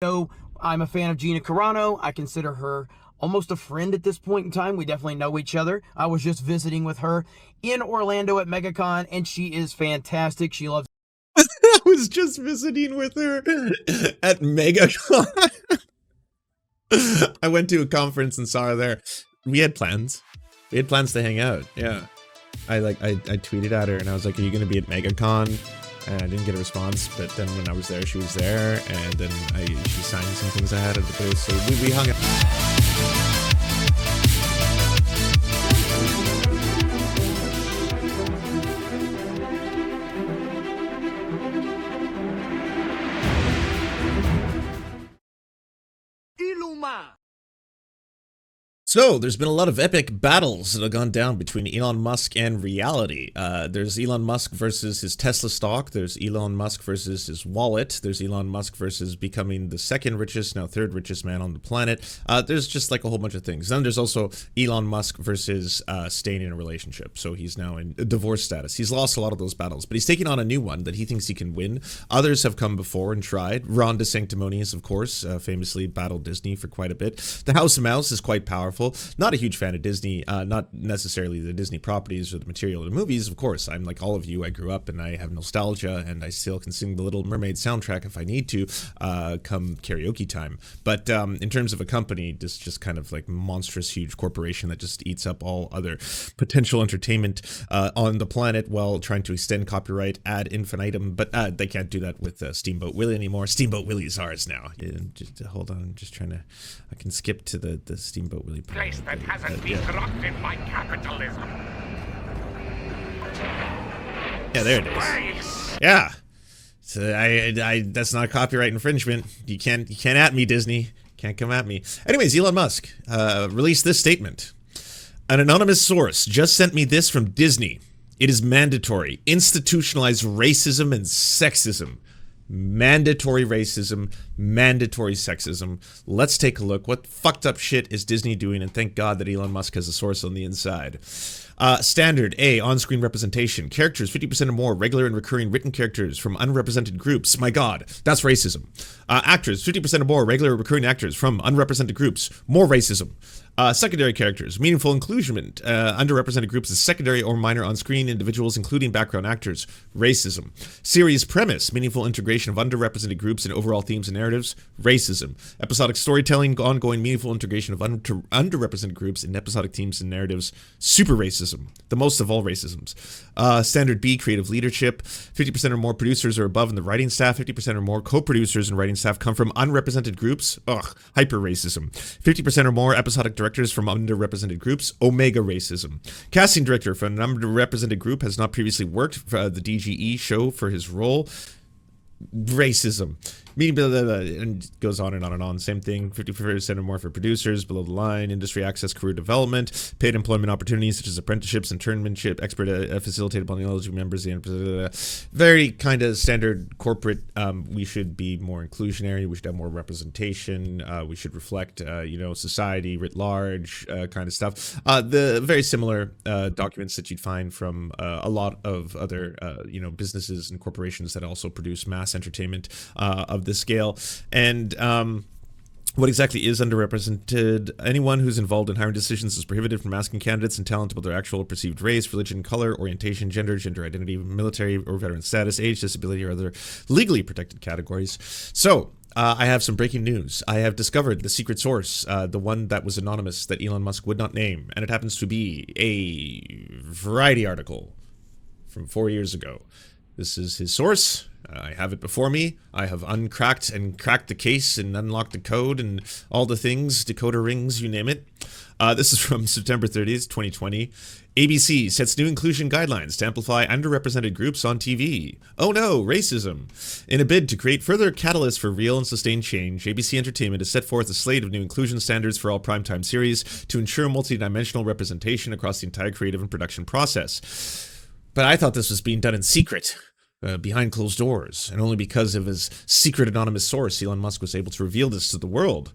know I'm a fan of Gina Carano. I consider her almost a friend at this point in time. We definitely know each other. I was just visiting with her in Orlando at MegaCon, and she is fantastic. She loves. I was just visiting with her at MegaCon. I went to a conference and saw her there. We had plans. We had plans to hang out. Yeah. I tweeted at her and I was like, "Are you going to be at MegaCon?" And I didn't get a response. But then when I was there, she was there, and then she signed some things I had at the booth. So we hung out. So, there's been a lot of epic battles that have gone down between Elon Musk and reality. There's Elon Musk versus his Tesla stock. There's Elon Musk versus his wallet. There's Elon Musk versus becoming the second richest, now third richest man on the planet. There's just like a whole bunch of things. Then there's also Elon Musk versus staying in a relationship. So he's now in divorce status. He's lost a lot of those battles, but he's taking on a new one that he thinks he can win. Others have come before and tried. Ron DeSanctimonious, of course, famously battled Disney for quite a bit. The House of Mouse is quite powerful. Not a huge fan of Disney, not necessarily the Disney properties or the material of the movies. Of course, I'm like all of you. I grew up and I have nostalgia, and I still can sing the Little Mermaid soundtrack if I need to, come karaoke time. But in terms of a company, just kind of like monstrous, huge corporation that just eats up all other potential entertainment on the planet while trying to extend copyright ad infinitum. But they can't do that with Steamboat Willie anymore. Steamboat Willie is ours now. Just hold on, I'm just trying to. I can skip to the Steamboat Willie part. Place that hasn't been corrupted by capitalism. Yeah, there it is. Yeah. So I that's not copyright infringement. You can't at me, Disney. Can't come at me. Anyways, Elon Musk released this statement. An anonymous source just sent me this from Disney. It is mandatory. Institutionalized racism and sexism. Mandatory racism, mandatory sexism. Let's take a look. What fucked up shit is Disney doing? And thank God that Elon Musk has a source on the inside. Standard A, on-screen representation. Characters 50% or more, regular and recurring written characters from unrepresented groups. My God, that's racism. Actors 50% or more, regular or recurring actors from unrepresented groups. More racism. Secondary characters, meaningful inclusion, underrepresented groups as secondary or minor on-screen individuals, including background actors, racism. Series premise, meaningful integration of underrepresented groups in overall themes and narratives, racism. Episodic storytelling, ongoing meaningful integration of underrepresented groups in episodic themes and narratives, super racism, the most of all racisms. Standard B, creative leadership, 50% or more producers or above in the writing staff, 50% or more co-producers and writing staff come from unrepresented groups, hyper racism. 50% or more episodic directors from underrepresented groups, omega racism. Casting director for an underrepresented group has not previously worked for the DGE show for his role, racism. And it goes on and on and on. Same thing, 50% or more for producers, below the line, industry access, career development, paid employment opportunities such as apprenticeships, internship, expert facilitated by the eligible members. Very kind of standard corporate. We should be more inclusionary. We should have more representation. We should reflect, society writ large, kind of stuff. The very similar documents that you'd find from a lot of other, businesses and corporations that also produce mass entertainment of this scale. And what exactly is underrepresented? Anyone who's involved in hiring decisions is prohibited from asking candidates and talent about their actual or perceived race, religion, color, orientation, gender identity, military or veteran status, age, disability, or other legally protected categories. So, I have some breaking news. I have discovered the secret source, the one that was anonymous that Elon Musk would not name, and it happens to be a Variety article from 4 years ago. This is his source. I have it before me. I have uncracked and cracked the case and unlocked the code and all the things, decoder rings, you name it. This is from September 30th, 2020. ABC sets new inclusion guidelines to amplify underrepresented groups on TV. Oh no, racism. In a bid to create further catalysts for real and sustained change, ABC Entertainment has set forth a slate of new inclusion standards for all primetime series to ensure multidimensional representation across the entire creative and production process. But I thought this was being done in secret. Behind closed doors, and only because of his secret anonymous source, Elon Musk was able to reveal this to the world.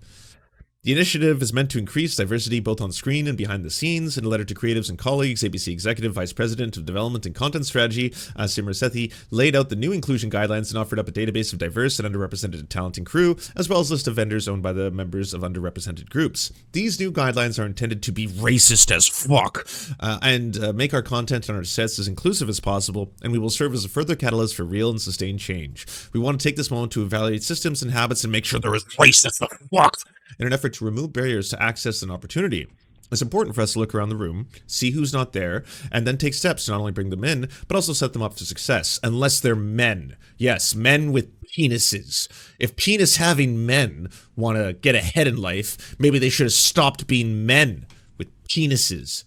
The initiative is meant to increase diversity both on screen and behind the scenes. In a letter to creatives and colleagues, ABC Executive Vice President of Development and Content Strategy, Simar Sethi, laid out the new inclusion guidelines and offered up a database of diverse and underrepresented talent and crew, as well as a list of vendors owned by the members of underrepresented groups. These new guidelines are intended to be racist as fuck and make our content and our sets as inclusive as possible, and we will serve as a further catalyst for real and sustained change. We want to take this moment to evaluate systems and habits and make sure they're as racist as fuck in an effort to remove barriers to access and opportunity. It's important for us to look around the room, see who's not there, and then take steps to not only bring them in, but also set them up for success, unless they're men. Yes, men with penises. If penis-having men want to get ahead in life, maybe they should have stopped being men with penises.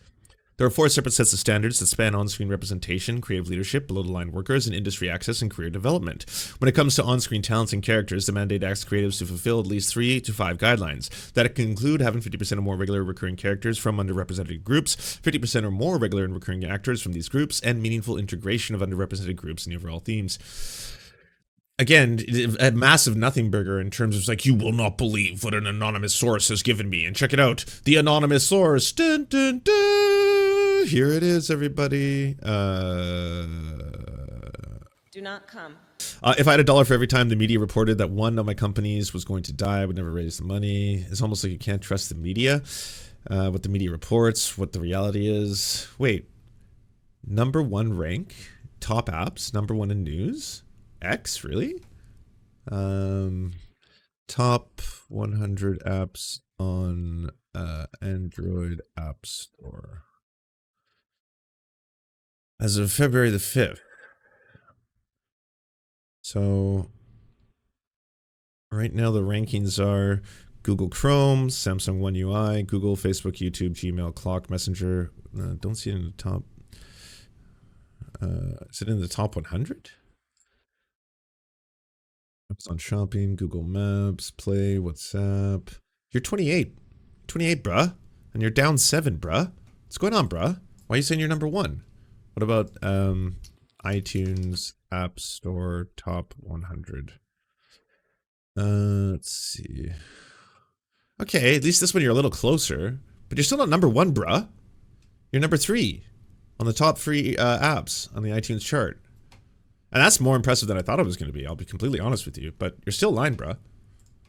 There are 4 separate sets of standards that span on-screen representation, creative leadership, below-the-line workers, and industry access and career development. When it comes to on-screen talents and characters, the mandate asks creatives to fulfill at least 3 to 5 guidelines. That can include having 50% or more regular recurring characters from underrepresented groups, 50% or more regular and recurring actors from these groups, and meaningful integration of underrepresented groups in the overall themes. Again, a massive nothing burger in terms of like, you will not believe what an anonymous source has given me. And check it out. The anonymous source. Dun, dun, dun. Here it is, everybody. Do not come. If I had $1 for every time the media reported that one of my companies was going to die, I would never raise the money. It's almost like you can't trust the media. What the media reports, what the reality is. Wait. #1 rank? Top apps? #1 in news? X, really? Top 100 apps on Android App Store. As of February the 5th. So, right now the rankings are Google Chrome, Samsung One UI, Google, Facebook, YouTube, Gmail, Clock, Messenger. Don't see it in the top. Is it in the top 100? Amazon Shopping, Google Maps, Play, WhatsApp. You're 28. 28, bruh. And you're down 7, bruh. What's going on, bruh? Why are you saying you're #1? What about iTunes App Store Top 100? Let's see. Okay, at least this one you're a little closer. But you're still not #1, bruh. You're #3 on the top free apps on the iTunes chart. And that's more impressive than I thought it was going to be. I'll be completely honest with you. But you're still lying, bruh.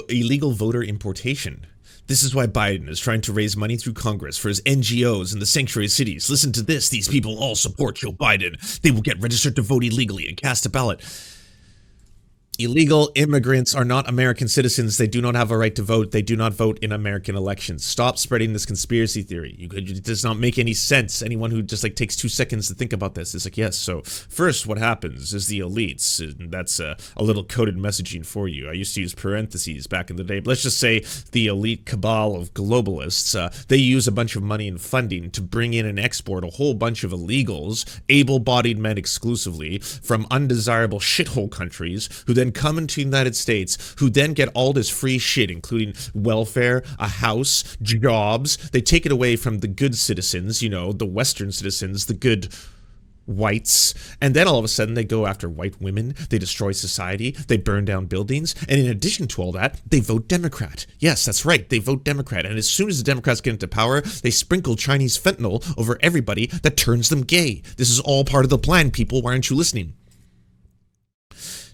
Illegal voter importation. This is why Biden is trying to raise money through Congress for his NGOs in the sanctuary cities. Listen to this. These people all support Joe Biden. They will get registered to vote illegally and cast a ballot. Illegal immigrants are not American citizens. They do not have a right to vote. They do not vote in American elections. Stop spreading this conspiracy theory. It does not make any sense. Anyone who just like takes 2 seconds to think about this is like, yes. So first, what happens is the elites, and that's a little coded messaging for you. I used to use parentheses back in the day, but let's just say the elite cabal of globalists, they use a bunch of money and funding to bring in and export a whole bunch of illegals, able-bodied men exclusively, from undesirable shithole countries, who then come into the United States, who then get all this free shit, including welfare, a house, jobs. They take it away from the good citizens, you know, the Western citizens, the good whites, and then all of a sudden they go after white women, they destroy society, they burn down buildings, and in addition to all that, they vote Democrat. Yes, that's right, they vote Democrat, and as soon as the Democrats get into power, they sprinkle Chinese fentanyl over everybody that turns them gay. This is all part of the plan, people. Why aren't you listening?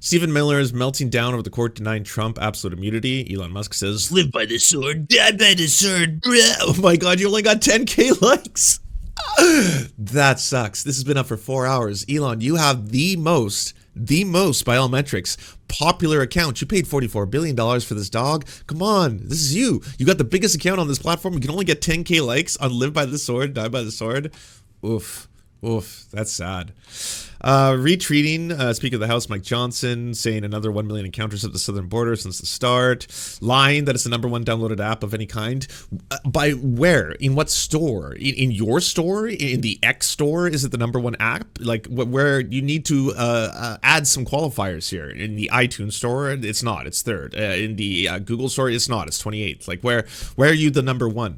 Stephen Miller is melting down over the court denying Trump absolute immunity. Elon Musk says, live by the sword, die by the sword, bruh. Oh my god, you only got 10k likes. That sucks. This has been up for 4 hours. Elon, you have the most by all metrics, popular account. You paid $44 billion for this dog. Come on, this is you. You got the biggest account on this platform. You can only get 10k likes on live by the sword, die by the sword. Oof. Oof, that's sad. Retweeting, Speaker of the House Mike Johnson, saying another 1 million encounters at the southern border since the start. Lying that it's the #1 downloaded app of any kind. By where? In what store? In your store? In the X store? Is it the #1 app? Like, where you need to add some qualifiers here. In the iTunes store, it's not. It's 3rd. In the Google store, it's not. It's 28th. Like, where are you the #1?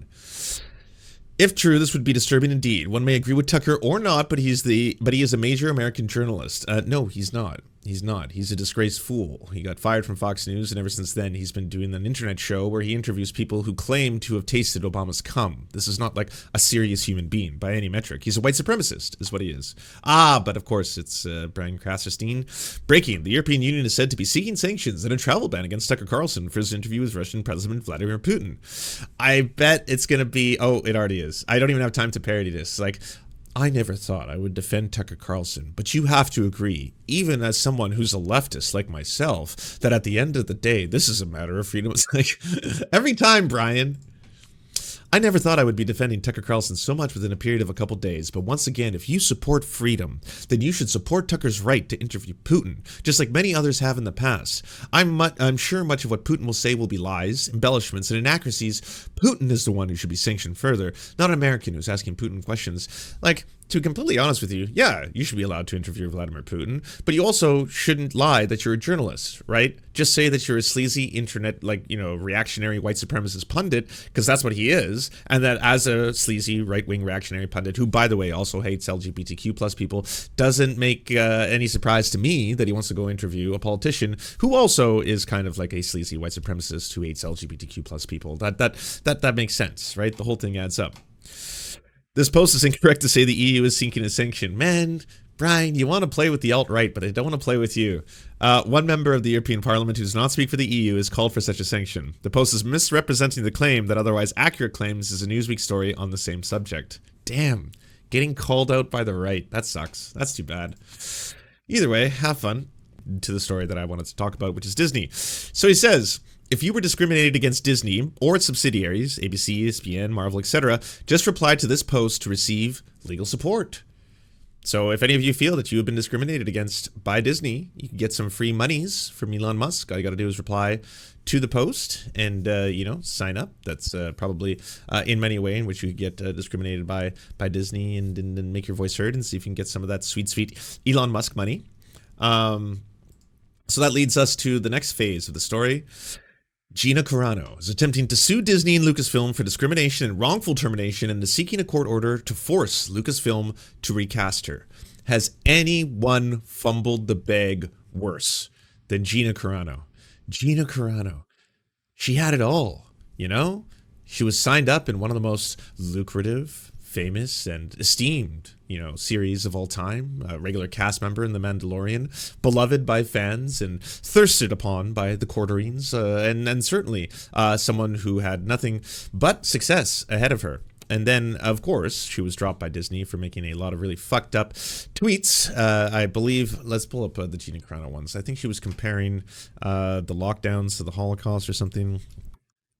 If true, this would be disturbing indeed. One may agree with Tucker or not, but he is a major American journalist. No, he's not. He's not. He's a disgraced fool. He got fired from Fox News, and ever since then, he's been doing an internet show where he interviews people who claim to have tasted Obama's cum. This is not like a serious human being by any metric. He's a white supremacist, is what he is. But of course, it's Brian Krassenstein. Breaking. The European Union is said to be seeking sanctions and a travel ban against Tucker Carlson for his interview with Russian President Vladimir Putin. I bet it's going to be... Oh, it already is. I don't even have time to parody this. Like... I never thought I would defend Tucker Carlson, but you have to agree, even as someone who's a leftist like myself, that at the end of the day, this is a matter of freedom. It's like, every time, Brian. I never thought I would be defending Tucker Carlson so much within a period of a couple days, but once again, if you support freedom, then you should support Tucker's right to interview Putin, just like many others have in the past. I'm sure much of what Putin will say will be lies, embellishments, and inaccuracies. Putin is the one who should be sanctioned further, not an American who's asking Putin questions. Like, to be completely honest with you, yeah, you should be allowed to interview Vladimir Putin, but you also shouldn't lie that you're a journalist, right? Just say that you're a sleazy internet, reactionary white supremacist pundit, because that's what he is, and that as a sleazy right-wing reactionary pundit, who, by the way, also hates LGBTQ plus people, doesn't make any surprise to me that he wants to go interview a politician who also is kind of like a sleazy white supremacist who hates LGBTQ plus people. That makes sense, right? The whole thing adds up. This post is incorrect to say the EU is seeking a sanction. Man, Brian, you want to play with the alt-right, but I don't want to play with you. One member of the European Parliament who does not speak for the EU has called for such a sanction. The post is misrepresenting the claim that otherwise accurate claims is a Newsweek story on the same subject. Damn, getting called out by the right. That sucks. That's too bad. Either way, have fun. To the story that I wanted to talk about, which is Disney. So he says... If you were discriminated against Disney or its subsidiaries, ABC, ESPN, Marvel, etc., just reply to this post to receive legal support. So if any of you feel that you have been discriminated against by Disney, you can get some free monies from Elon Musk. All you got to do is reply to the post and, sign up. That's probably in many ways in which you get discriminated by Disney and make your voice heard and see if you can get some of that sweet Elon Musk money. So that leads us to the next phase of the story. Gina Carano is attempting to sue Disney and Lucasfilm for discrimination and wrongful termination and is seeking a court order to force Lucasfilm to recast her. Has anyone fumbled the bag worse than Gina Carano? Gina Carano. She had it all, you know? She was signed up in one of the most lucrative, famous, and esteemed, series of all time, a regular cast member in The Mandalorian, beloved by fans and thirsted upon by the quarterings, and certainly someone who had nothing but success ahead of her. And then, of course, she was dropped by Disney for making a lot of really fucked up tweets. I believe, let's pull up the Gina Carano ones. I think she was comparing the lockdowns to the Holocaust or something.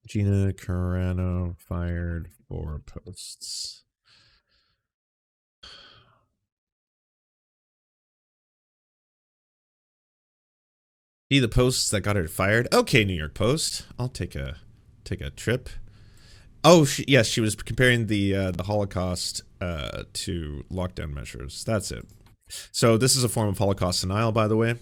Gina Carano fired for posts. See the posts that got her fired? Okay, New York Post. I'll take a trip. Oh, yes, she was comparing the Holocaust to lockdown measures. That's it. So this is a form of Holocaust denial, by the way.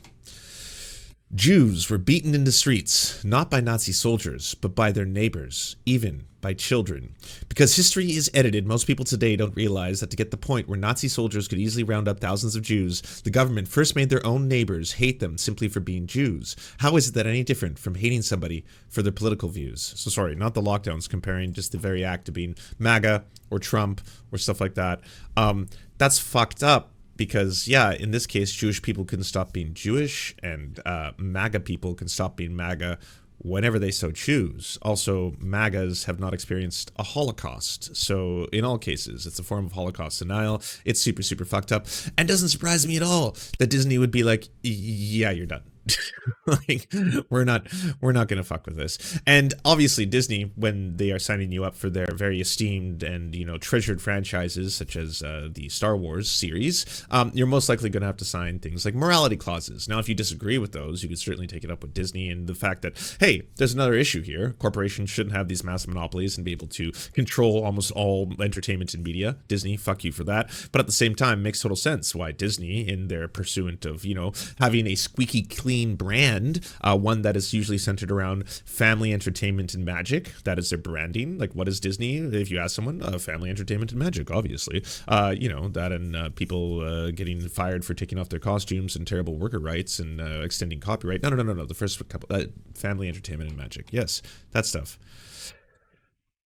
Jews were beaten into streets, not by Nazi soldiers, but by their neighbors, even by children. Because history is edited, most people today don't realize that to get the point where Nazi soldiers could easily round up thousands of Jews, the government first made their own neighbors hate them simply for being Jews. How is it that any different from hating somebody for their political views? So sorry, not the lockdowns, comparing just the very act of being MAGA or Trump or stuff like that. That's fucked up. Because, yeah, in this case, Jewish people can stop being Jewish, and MAGA people can stop being MAGA whenever they so choose. Also, MAGAs have not experienced a Holocaust. So, in all cases, it's a form of Holocaust denial. It's super, super fucked up. And doesn't surprise me at all that Disney would be like, yeah, you're done. Like, we're not gonna fuck with this. And obviously Disney, when they are signing you up for their very esteemed and treasured franchises such as the Star Wars series, you're most likely gonna have to sign things like morality clauses. Now, if you disagree with those, you could certainly take it up with Disney and the fact that, hey, there's another issue here. Corporations shouldn't have these massive monopolies and be able to control almost all entertainment and media. Disney, fuck you for that. But at the same time, makes total sense why Disney, in their pursuit of having a squeaky clean clean brand, one that is usually centered around family entertainment and magic. That is their branding. Like, what is Disney? If you ask someone, family entertainment and magic, obviously. You know, that and people getting fired for taking off their costumes and terrible worker rights and extending copyright. No. The first couple, family entertainment and magic. Yes, that stuff.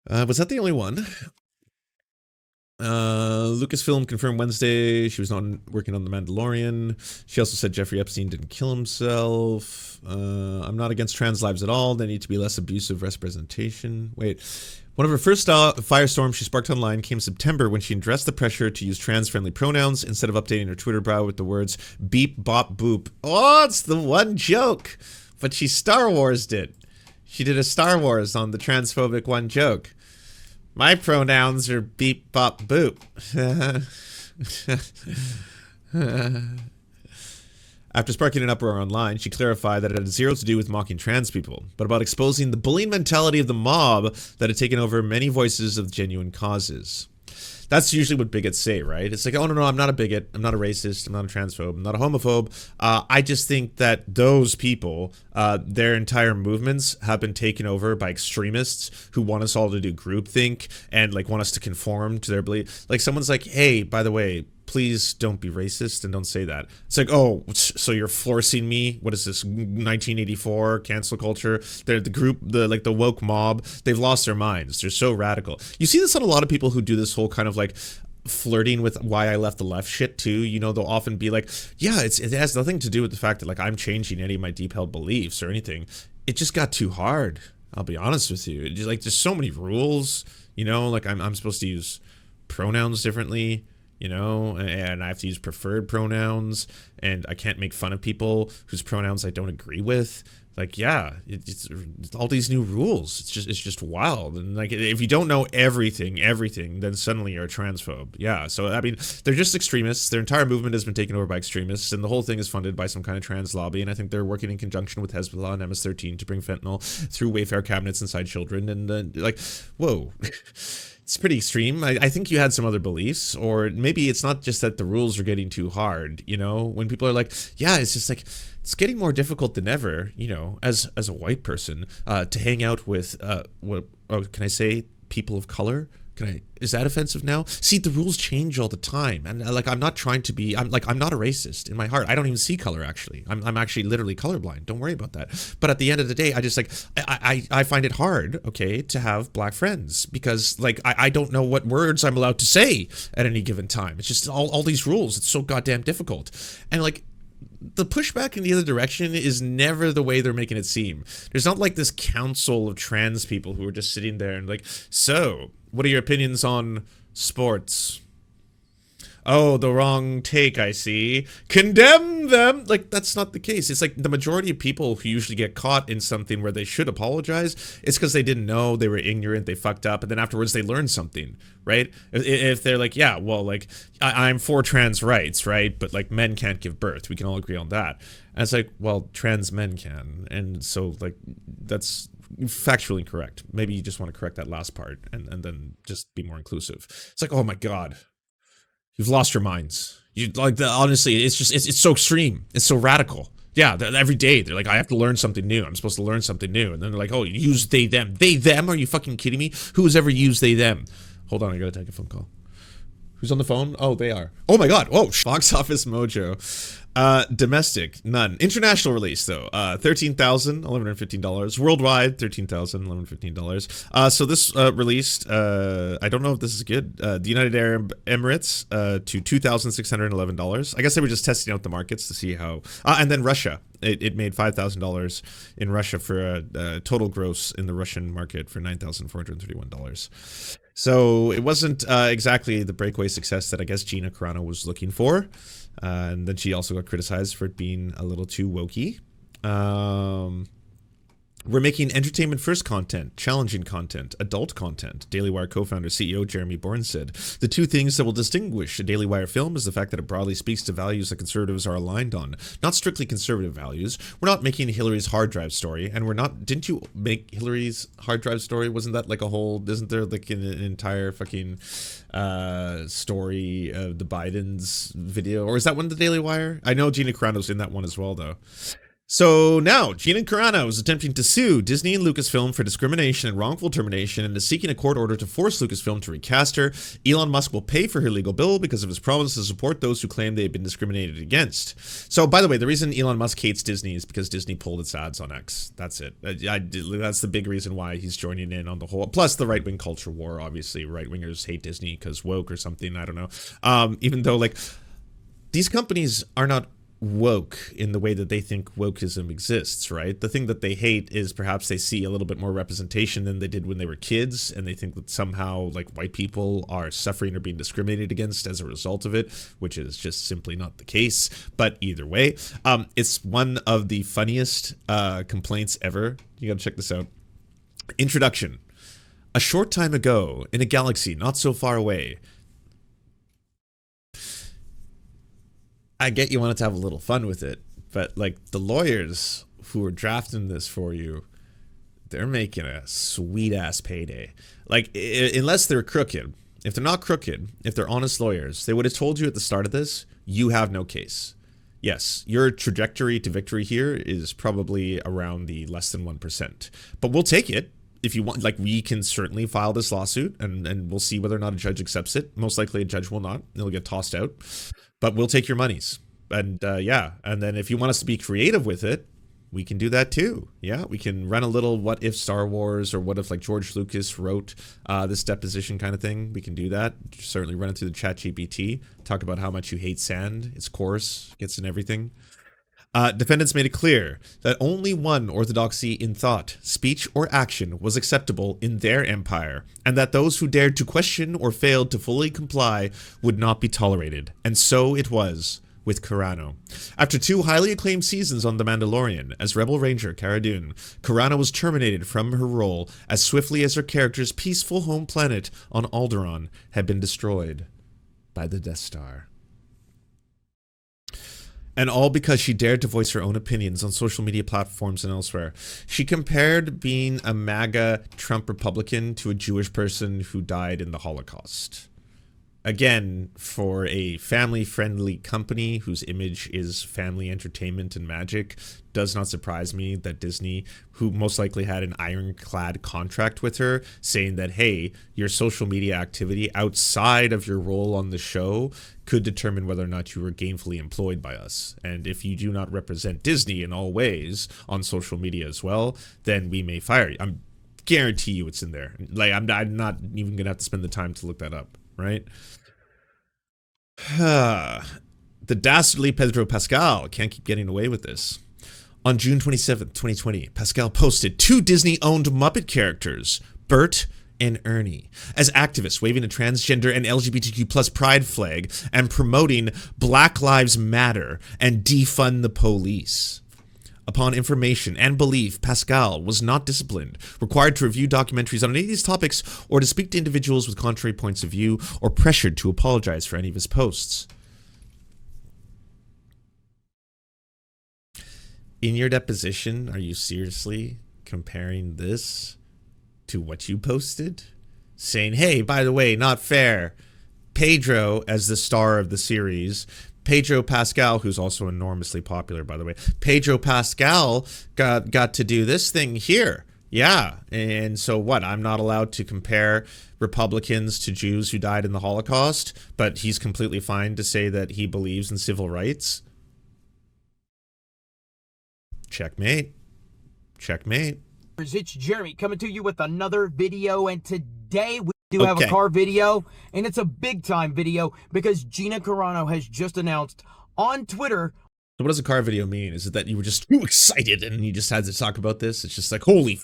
Was that the only one? Lucasfilm confirmed Wednesday she was not working on The Mandalorian. She also said Jeffrey Epstein didn't kill himself. I'm not against trans lives at all. They need to be less abusive representation. Wait. One of her first firestorms she sparked online came September when she addressed the pressure to use trans-friendly pronouns instead of updating her Twitter bio with the words beep, bop, boop. Oh, it's the one joke. But she Star Wars'd it. She did a Star Wars on the transphobic one joke. My pronouns are beep, bop, boop. After sparking an uproar online, she clarified that it had zero to do with mocking trans people, but about exposing the bullying mentality of the mob that had taken over many voices of genuine causes. That's usually what bigots say, right? It's like, oh, no, I'm not a bigot. I'm not a racist. I'm not a transphobe. I'm not a homophobe. I just think that those people, their entire movements have been taken over by extremists who want us all to do groupthink and like want us to conform to their belief. Like someone's like, hey, by the way, please don't be racist and don't say that. It's like, oh, so you're forcing me? What is this, 1984 cancel culture? They're the group, the woke mob. They've lost their minds. They're so radical. You see this on a lot of people who do this whole kind of like flirting with why I left the left shit too. You know, they'll often be like, yeah, it has nothing to do with the fact that like I'm changing any of my deep held beliefs or anything. It just got too hard. I'll be honest with you. It's just like there's so many rules. You know, like I'm supposed to use pronouns differently. You know, and I have to use preferred pronouns, and I can't make fun of people whose pronouns I don't agree with. Like, yeah, it's all these new rules. It's just wild. And like, if you don't know everything, then suddenly you're a transphobe. Yeah. So I mean, they're just extremists. Their entire movement has been taken over by extremists, and the whole thing is funded by some kind of trans lobby. And I think they're working in conjunction with Hezbollah and MS-13 to bring fentanyl through Wayfair cabinets inside children. And like, whoa. It's pretty extreme. I think you had some other beliefs, or maybe it's not just that the rules are getting too hard, you know, when people are like, yeah, it's just like, it's getting more difficult than ever, you know, as a white person, to hang out with, can I say people of color? Is that offensive now? See, the rules change all the time. And like, I'm not trying to be, I'm not a racist in my heart. I don't even see color, actually. I'm actually literally colorblind. Don't worry about that. But at the end of the day, I just like, I find it hard, okay, to have black friends because like, I don't know what words I'm allowed to say at any given time. It's just all these rules. It's so goddamn difficult. And like, the pushback in the other direction is never the way they're making it seem. There's not like this council of trans people who are just sitting there and like, so what are your opinions on sports? Oh, the wrong take, I see. Condemn them! Like, that's not the case. It's like the majority of people who usually get caught in something where they should apologize, it's because they didn't know, they were ignorant, they fucked up, and then afterwards they learned something, right? If they're like, yeah, well, like, I'm for trans rights, right? But, like, men can't give birth. We can all agree on that. And it's like, well, trans men can. And so, like, that's factually incorrect. Maybe you just want to correct that last part and then just be more inclusive. It's like, oh my God. You've lost your minds. You like honestly, it's just it's so extreme. It's so radical. Yeah, every day they're like, I have to learn something new. I'm supposed to learn something new, and then they're like, oh, use they them. They them? Are you fucking kidding me? Who has ever used they them? Hold on, I gotta take a phone call. Who's on the phone? Oh, they are. Oh my God. Whoa. Box Office Mojo. Domestic, none. International release though, $13,115. Worldwide, $13,115. So this released, I don't know if this is good. The United Arab Emirates to $2,611. I guess they were just testing out the markets to see how. And then Russia, it made $5,000 in Russia for a total gross in the Russian market for $9,431. So it wasn't exactly the breakaway success that I guess Gina Carano was looking for. And then she also got criticized for it being a little too wokey. We're making entertainment first content, challenging content, adult content. Daily Wire co-founder CEO Jeremy Bourne said, the two things that will distinguish a Daily Wire film is the fact that it broadly speaks to values that conservatives are aligned on, not strictly conservative values. We're not making Hillary's hard drive story, and we're not, didn't you make Hillary's hard drive story? Wasn't that like a whole, isn't there like an entire fucking story of the Biden's video? Or is that one the Daily Wire? I know Gina Carano's in that one as well though. So now, Gina Carano is attempting to sue Disney and Lucasfilm for discrimination and wrongful termination and is seeking a court order to force Lucasfilm to recast her. Elon Musk will pay for her legal bill because of his promise to support those who claim they have been discriminated against. So, by the way, the reason Elon Musk hates Disney is because Disney pulled its ads on X. That's it. That's the big reason why he's joining in on the whole. Plus the right-wing culture war, obviously. Right-wingers hate Disney because woke or something. I don't know. Even though, like, these companies are not woke in the way that they think wokeism exists, right? The thing that they hate is perhaps they see a little bit more representation than they did when they were kids, and they think that somehow like white people are suffering or being discriminated against as a result of it, which is just simply not the case. But either way, it's one of the funniest complaints ever. You gotta check this out. Introduction. A short time ago, in a galaxy not so far away, I get you wanted to have a little fun with it, but like the lawyers who are drafting this for you, they're making a sweet ass payday. Like, unless they're crooked. If they're not crooked, if they're honest lawyers, they would have told you at the start of this, you have no case. Yes, your trajectory to victory here is probably around the less than 1%, but we'll take it. If you want, like, we can certainly file this lawsuit and we'll see whether or not a judge accepts it. Most likely a judge will not. It'll get tossed out. But we'll take your monies. And yeah, and then if you want us to be creative with it, we can do that too. Yeah, we can run a little what if Star Wars or what if like George Lucas wrote this deposition kind of thing. We can do that. Certainly run it through the ChatGPT. Talk about how much you hate sand. It's coarse, gets in everything. Defendants made it clear that only one orthodoxy in thought, speech, or action was acceptable in their empire, and that those who dared to question or failed to fully comply would not be tolerated. And so it was with Carano. After 2 highly acclaimed seasons on The Mandalorian as Rebel Ranger Cara Dune, Carano was terminated from her role as swiftly as her character's peaceful home planet on Alderaan had been destroyed by the Death Star. And all because she dared to voice her own opinions on social media platforms and elsewhere. She compared being a MAGA Trump Republican to a Jewish person who died in the Holocaust. Again, for a family-friendly company whose image is family entertainment and magic, does not surprise me that Disney, who most likely had an ironclad contract with her, saying that, hey, your social media activity outside of your role on the show could determine whether or not you were gainfully employed by us. And if you do not represent Disney in all ways on social media as well, then we may fire you. I guarantee you it's in there. Like, I'm not even going to have to spend the time to look that up. Right? The dastardly Pedro Pascal can't keep getting away with this. On June 27th, 2020, Pascal posted 2 Disney-owned Muppet characters, Bert and Ernie, as activists waving a transgender and LGBTQ plus pride flag and promoting Black Lives Matter and defund the police. Upon information and belief, Pascal was not disciplined, required to review documentaries on any of these topics, or to speak to individuals with contrary points of view, or pressured to apologize for any of his posts. In your deposition, are you seriously comparing this to what you posted? Saying, hey, by the way, not fair. Pedro, as the star of the series, Pedro Pascal, who's also enormously popular, by the way, Pedro Pascal got to do this thing here. Yeah. And so what? I'm not allowed to compare Republicans to Jews who died in the Holocaust, but he's completely fine to say that he believes in civil rights. Checkmate. Checkmate. It's Jeremy coming to you with another video, and today we do have a car video, and it's a big time video because Gina Carano has just announced on Twitter. So what does a car video mean? Is it that you were just too excited and you just had to talk about this? It's just like, holy,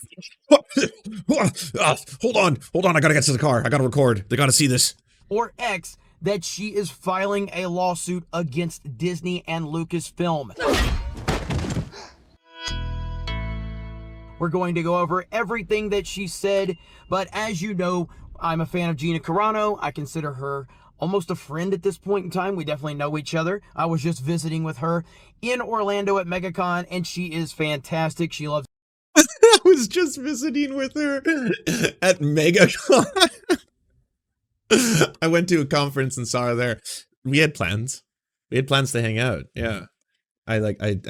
hold on, I gotta get to the car, I gotta record, they gotta see this. Or X, that she is filing a lawsuit against Disney and Lucasfilm. We're going to go over everything that she said, but as you know, I'm a fan of Gina Carano. I consider her almost a friend at this point in time. We definitely know each other. I was just visiting with her in Orlando at MegaCon, and she is fantastic. She loves... I was just visiting with her at MegaCon. I went to a conference and saw her there. We had plans. We had plans to hang out, yeah. I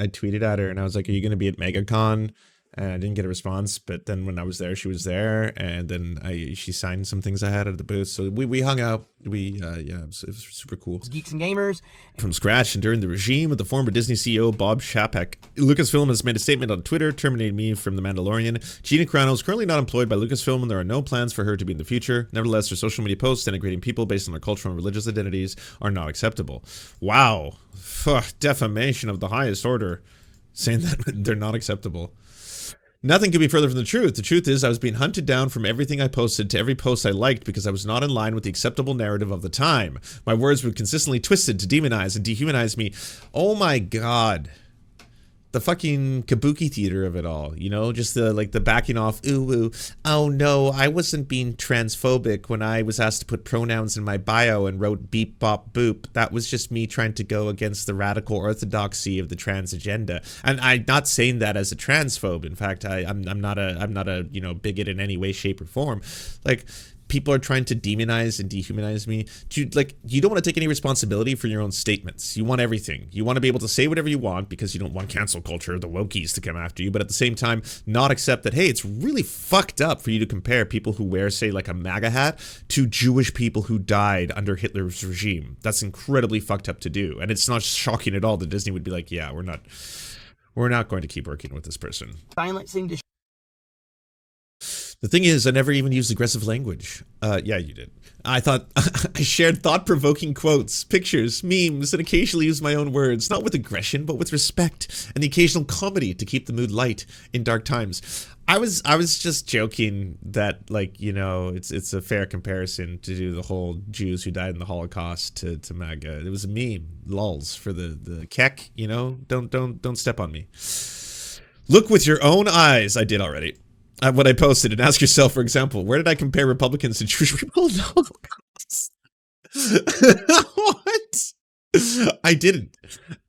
tweeted at her and I was like, "Are you going to be at MegaCon?" And I didn't get a response, but then when I was there, she was there, and then she signed some things I had at the booth. So we hung out. It was super cool. Geeks and gamers. From scratch and during the regime of the former Disney CEO Bob Chapek, Lucasfilm has made a statement on Twitter terminating me from The Mandalorian. Gina Carano is currently not employed by Lucasfilm, and there are no plans for her to be in the future. Nevertheless, her social media posts denigrating people based on their cultural and religious identities are not acceptable. Wow. Defamation of the highest order, saying that they're not acceptable. Nothing could be further from the truth. The truth is I was being hunted down from everything I posted to every post I liked because I was not in line with the acceptable narrative of the time. My words were consistently twisted to demonize and dehumanize me. Oh my God. The fucking kabuki theater of it all, you know, just the backing off. Ooh, oh no, I wasn't being transphobic when I was asked to put pronouns in my bio and wrote beep bop boop. That was just me trying to go against the radical orthodoxy of the trans agenda. And I'm not saying that as a transphobe. In fact, I'm not a bigot in any way, shape, or form. Like, people are trying to demonize and dehumanize me. You don't want to take any responsibility for your own statements. You want everything. You want to be able to say whatever you want because you don't want cancel culture, the wokies to come after you, but at the same time, not accept that, hey, it's really fucked up for you to compare people who wear, say, like a MAGA hat to Jewish people who died under Hitler's regime. That's incredibly fucked up to do. And it's not shocking at all that Disney would be like, yeah, we're not going to keep working with this person. Silencing to The thing is, I never even used aggressive language. Yeah, you did. I shared thought-provoking quotes, pictures, memes, and occasionally used my own words, not with aggression, but with respect, and the occasional comedy to keep the mood light in dark times. I was just joking that, like, you know, it's a fair comparison to do the whole Jews who died in the Holocaust to MAGA. It was a meme, lulz for the kek, you know. Don't step on me. Look with your own eyes. I did already. What I posted, and ask yourself, for example, where did I compare Republicans to Jewish people? No. What? I didn't.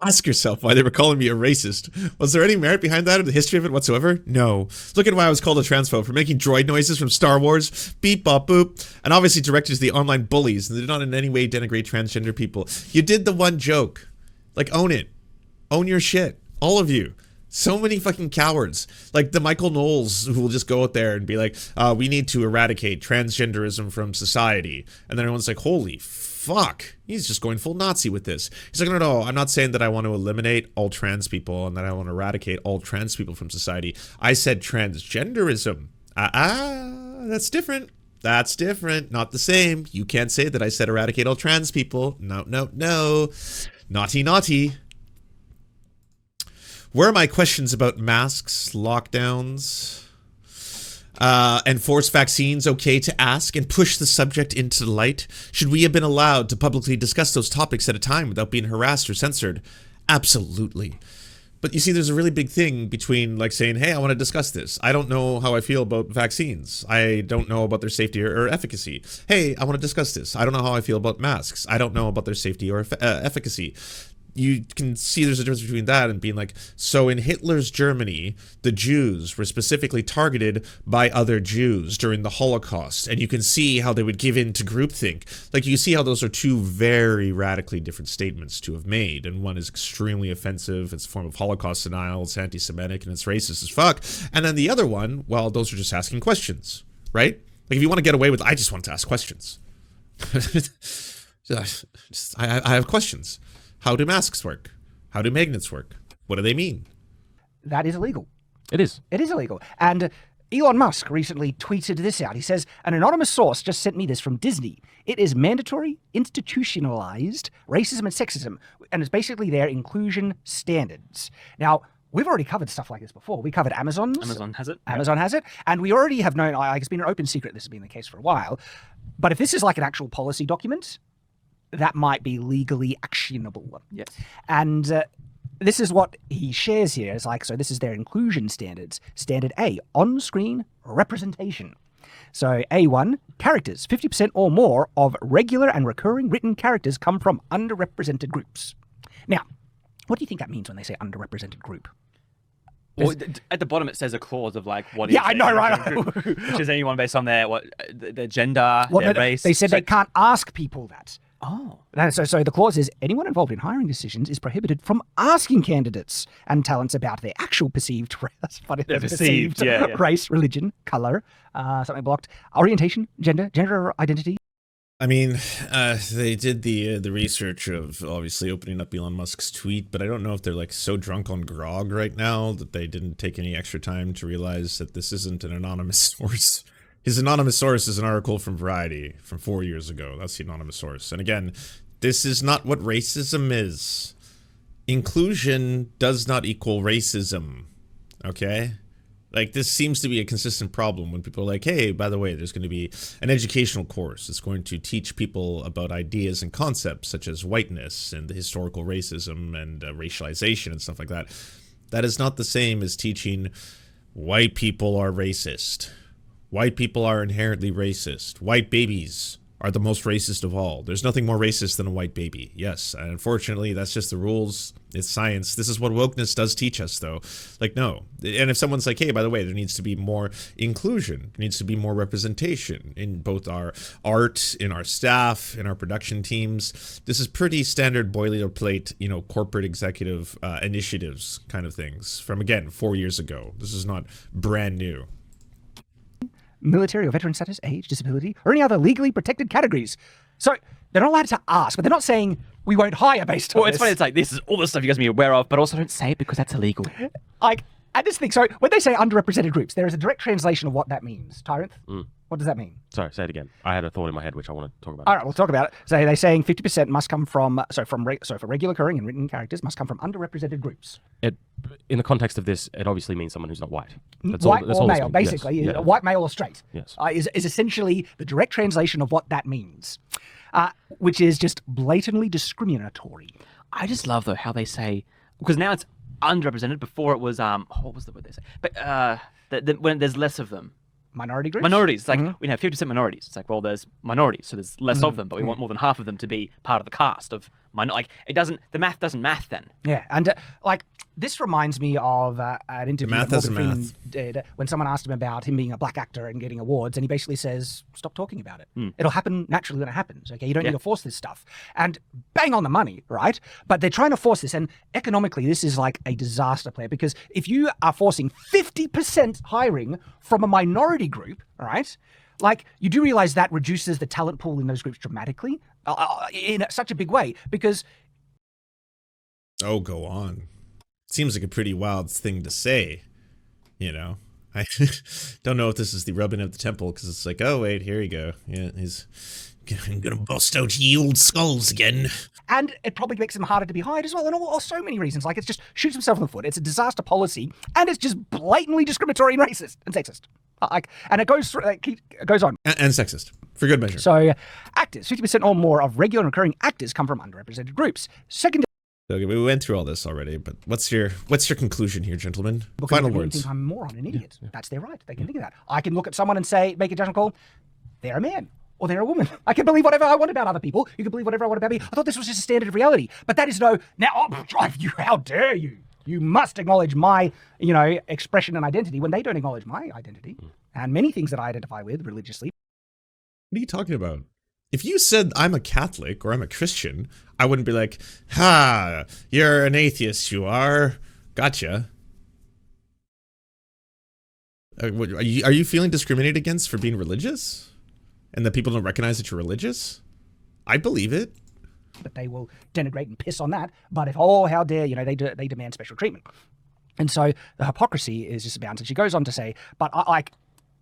Ask yourself why they were calling me a racist. Was there any merit behind that or the history of it whatsoever? No. Look at why I was called a transphobe, for making droid noises from Star Wars, beep bop boop, and obviously directed to the online bullies, and they did not in any way denigrate transgender people. You did the one joke. Like, own it. Own your shit. All of you. So many fucking cowards, like the Michael Knowles, who will just go out there and be like, we need to eradicate transgenderism from society. And then everyone's like, holy fuck, he's just going full Nazi with this. He's like, no, I'm not saying that I want to eliminate all trans people and that I want to eradicate all trans people from society. I said transgenderism. That's different. That's different. Not the same. You can't say that I said eradicate all trans people. No. Naughty. Where are my questions about masks, lockdowns, and forced vaccines okay to ask and push the subject into the light? Should we have been allowed to publicly discuss those topics at a time without being harassed or censored? Absolutely. But you see, there's a really big thing between, like, saying, hey, I want to discuss this. I don't know how I feel about vaccines. I don't know about their safety or efficacy. Hey, I want to discuss this. I don't know how I feel about masks. I don't know about their safety or efficacy. You can see there's a difference between that and being like, so in Hitler's Germany, the Jews were specifically targeted by other Jews during the Holocaust. And you can see how they would give in to groupthink. Like, you see how those are two very radically different statements to have made. And one is extremely offensive. It's a form of Holocaust denial. It's anti-Semitic and it's racist as fuck. And then the other one, well, those are just asking questions, right? Like, if you want to get away with, I just want to ask questions. I have questions. How do masks work? How do magnets work? What do they mean? That is illegal. It is. It is illegal. And Elon Musk recently tweeted this out. He says, an anonymous source just sent me this from Disney. It is mandatory, institutionalized racism and sexism, and it's basically their inclusion standards. Now, we've already covered stuff like this before. We covered Amazon's. Amazon has it. Amazon has it. And we already have known, like, it's been an open secret, this has been the case for a while. But if this is like an actual policy document, that might be legally actionable. Yes. And this is what he shares here. It's like, so this is their inclusion standards. Standard A, on-screen representation. So A1, characters. 50% or more of regular and recurring written characters come from underrepresented groups. Now, what do you think that means when they say underrepresented group? Well, at the bottom it says a clause of like what is I know, right? Which is anyone based on their gender, their race. They said they can't ask people that. Oh. So the clause is anyone involved in hiring decisions is prohibited from asking candidates and talents about their actual perceived that's funny, Yeah, perceived, yeah. race, religion, color, something blocked, orientation, gender identity. I mean, they did the research of obviously opening up Elon Musk's tweet, but I don't know if they're like so drunk on grog right now that they didn't take any extra time to realize that this isn't an anonymous source. His anonymous source is an article from Variety from 4 years ago. That's the anonymous source. And again, this is not what racism is. Inclusion does not equal racism. Okay? Like, this seems to be a consistent problem when people are like, hey, by the way, there's going to be an educational course that's going to teach people about ideas and concepts such as whiteness and the historical racism and racialization and stuff like that. That is not the same as teaching white people are racist. White people are inherently racist. White babies are the most racist of all. There's nothing more racist than a white baby. Yes, and unfortunately, that's just the rules. It's science. This is what wokeness does teach us, though. Like, no. And if someone's like, hey, by the way, there needs to be more inclusion. There needs to be more representation in both our art, in our staff, in our production teams. This is pretty standard boilerplate, you know, corporate executive initiatives kind of things from, again, 4 years ago. This is not brand new. Military or veteran status, age, disability, or any other legally protected categories. So they're not allowed to ask, but they're not saying we won't hire based on Well, it's this. funny. It's like, this is all the stuff you guys need to be aware of, but also don't say it because that's illegal. Like, and this thing, so when they say underrepresented groups, there is a direct translation of what that means. Tyrant, what does that mean? Sorry, say it again. I had a thought in my head which I want to talk about. All right, we'll talk about it. So they're saying 50% must come from, for regular occurring and written characters, must come from underrepresented groups. In the context of this, it obviously means someone who's not white. That's White that's or this male, means. basically. Yes. Yeah. White, male, or straight. Yes. Is essentially the direct translation of what that means, which is just blatantly discriminatory. I just love, though, how they say, because now it's underrepresented. Before it was, what was the word they say? But when there's less of them. Minority groups? Minorities. It's like, we have 50% minorities. It's like, well, there's minorities, so there's less of them, but we want more than half of them to be part of the cast of like, the math doesn't math then. Yeah, and like, this reminds me of an interview math that doesn't Morgan Freeman math. did when someone asked him about him being a black actor and getting awards, and he basically says, stop talking about it. It'll happen naturally when it happens, okay? You don't need to force this stuff. And bang on the money, right? But they're trying to force this, and economically, this is like a disaster player, because if you are forcing 50% hiring from a minority group, all right, like, you do realize that reduces the talent pool in those groups dramatically in such a big way, because... Oh, go on. Seems like a pretty wild thing to say, you know. I don't know if this is the rubbing of the temple, because it's like, oh, wait, here you go. Yeah, he's gonna bust out ye old skulls again. And it probably makes him harder to be hired as well, and all so many reasons. Like, it's just shoots himself in the foot. It's a disaster policy, and it's just blatantly discriminatory and racist and sexist. And it goes through, it goes on. And sexist, for good measure. So, actors, 50% or more of regular and recurring actors come from underrepresented groups. Second, Okay, we went through all this already, but what's your conclusion here, gentlemen? Final words. Think I'm a moron, an idiot. That's their right. They can think of that. I can look at someone and say, make a judgment call. They're a man. Or they're a woman. I can believe whatever I want about other people. You can believe whatever I want about me. I thought this was just a standard of reality. But that is no... Now, how dare you? You must acknowledge my, expression and identity when they don't acknowledge my identity. And many things that I identify with religiously. What are you talking about? If you said I'm a Catholic or I'm a Christian, I wouldn't be like, ha, you're an atheist, you are. Gotcha. Are you feeling discriminated against for being religious? And that people don't recognize that you're religious? I believe it. But they will denigrate and piss on that. But if, oh, how dare, they demand special treatment. And so the hypocrisy is just abounds. And she goes on to say, but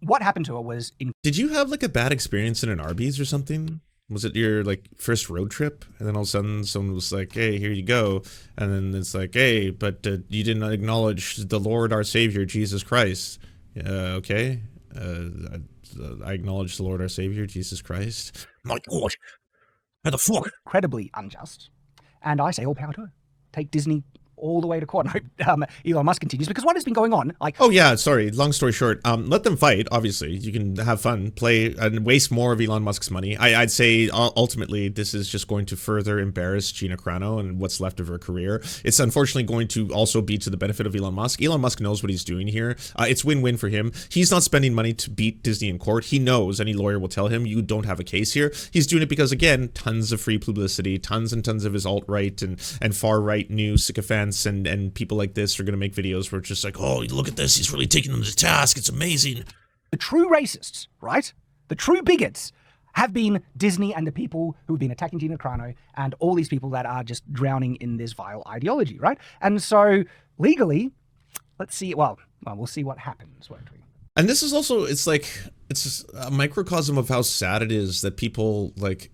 what happened to her was... Did you have like a bad experience in an Arby's or something? Was it your like first road trip? And then all of a sudden someone was like, hey, here you go. And then it's like, hey, but you didn't acknowledge the Lord, our Savior, Jesus Christ. Okay. I acknowledge the Lord, our Savior, Jesus Christ. My God. How the fuck? Incredibly unjust. And I say all power to her. Take Disney all the way to court. And I hope Elon Musk continues, because what has been going on, like, Oh yeah, sorry. Long story short, let them fight. Obviously, you can have fun, play, and waste more of Elon Musk's money. I'd say ultimately this is just going to further embarrass Gina Carano and what's left of her career. It's unfortunately going to also be to the benefit of Elon Musk. Elon Musk knows what he's doing here. It's win-win for him. He's not spending money to beat Disney in court. He knows, any lawyer will tell him, you don't have a case here. He's doing it because, again, tons of free publicity, tons and tons of his alt-right and far-right news sycophants and people like this are going to make videos where it's just like, oh, look at this, he's really taking them to task, it's amazing. the true racists, right? The true bigots have been Disney and the people who have been attacking Gina Carano and all these people that are just drowning in this vile ideology, right? And so legally, let's see, well, we'll see what happens, won't we? And this is also, it's just a microcosm of how sad it is that people like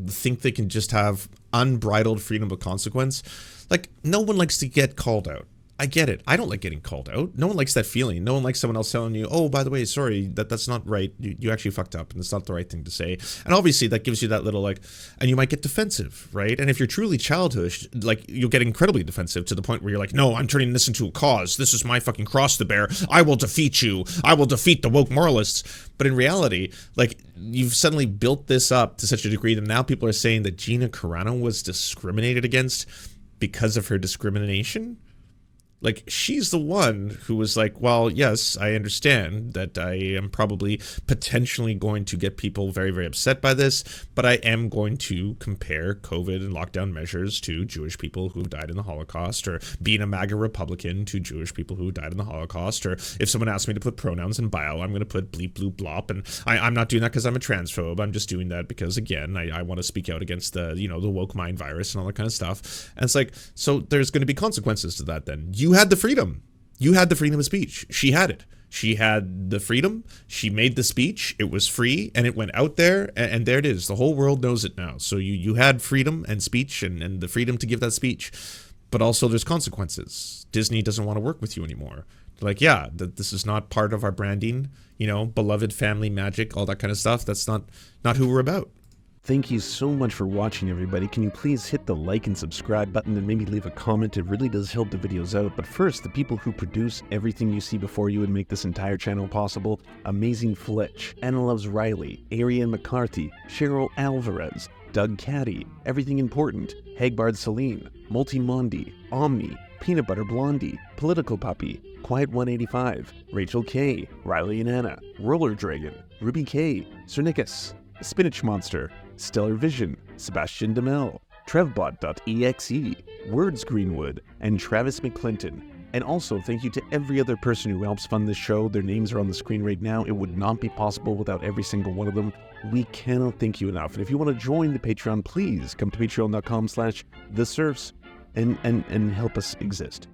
think they can just have unbridled freedom of consequence. Like, no one likes to get called out. I get it. I don't like getting called out. No one likes that feeling. No one likes someone else telling you, oh, by the way, sorry, that's not right. You actually fucked up and it's not the right thing to say. And obviously that gives you that little like, and you might get defensive, right? And if you're truly childish, like you'll get incredibly defensive to the point where you're like, no, I'm turning this into a cause. This is my fucking cross to bear. I will defeat you. I will defeat the woke moralists. But in reality, like you've suddenly built this up to such a degree that now people are saying that Gina Carano was discriminated against because of her discrimination. Like, she's the one who was like, well, yes, I understand that I am probably potentially going to get people very, very upset by this, but I am going to compare COVID and lockdown measures to Jewish people who died in the Holocaust, or being a MAGA Republican to Jewish people who died in the Holocaust, or if someone asks me to put pronouns in bio, I'm going to put bleep, bloop, blop, and I'm not doing that because I'm a transphobe. I'm just doing that because, again, I want to speak out against the, the woke mind virus and all that kind of stuff. And it's like, so there's going to be consequences to that then. You had the freedom. You had the freedom of speech. She had it. She had the freedom. She made the speech. It was free and it went out there and there it is. The whole world knows it now. So you had freedom and speech and the freedom to give that speech. But also there's consequences. Disney doesn't want to work with you anymore. They're like, yeah, this is not part of our branding, beloved family magic, all that kind of stuff. That's not who we're about. Thank you so much for watching, everybody. Can you please hit the like and subscribe button and maybe leave a comment? It really does help the videos out. But first, the people who produce everything you see before you and make this entire channel possible: Amazing Fletch, Anna Loves Riley, Ariane McCarthy, Cheryl Alvarez, Doug Caddy, Everything Important, Hagbard Celine, Multimondi, Omni, Peanut Butter Blondie, Political Puppy, Quiet 185, Rachel K, Riley and Anna, Roller Dragon, Ruby K, Cernicus, Spinach Monster, Stellar Vision, Sebastian Demel, Trevbot.exe, Words Greenwood, and Travis McClinton. And also, thank you to every other person who helps fund this show. Their names are on the screen right now. It would not be possible without every single one of them. We cannot thank you enough. And if you want to join the Patreon, please come to patreon.com/theserfs and help us exist.